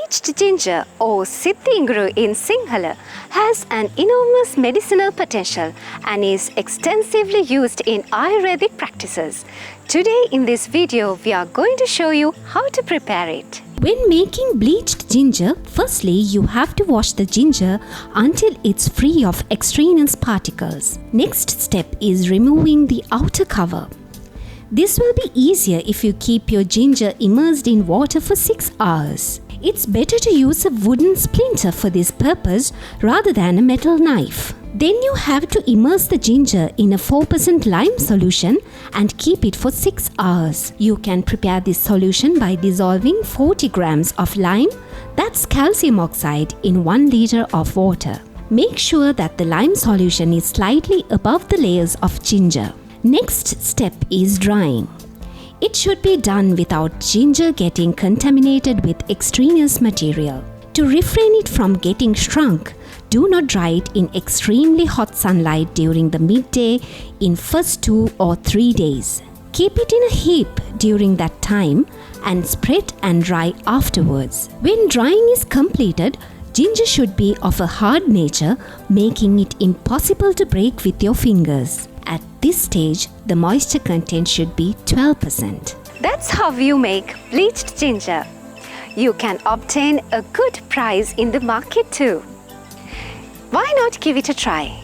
Bleached ginger or Siddhinguru in Sinhala has an enormous medicinal potential and is extensively used in Ayurvedic practices. Today in this video, we are going to show you how to prepare it. When making bleached ginger, firstly you have to wash the ginger until it's free of extraneous particles. Next step is removing the outer cover. This will be easier if you keep your ginger immersed in water for 6 hours. It's better to use a wooden splinter for this purpose rather than a metal knife. Then you have to immerse the ginger in a 4% lime solution and keep it for 6 hours. You can prepare this solution by dissolving 40 grams of lime, that's calcium oxide, in 1 liter of water. Make sure that the lime solution is slightly above the layers of ginger. Next step is drying. It should be done without ginger getting contaminated with extraneous material. To refrain it from getting shrunk, do not dry it in extremely hot sunlight during the midday in first 2 or 3 days. Keep it in a heap during that time and spread and dry afterwards. When drying is completed, ginger should be of a hard nature, making it impossible to break with your fingers. At this stage, the moisture content should be 12%. That's how you make bleached ginger. You can obtain a good price in the market too. Why not give it a try?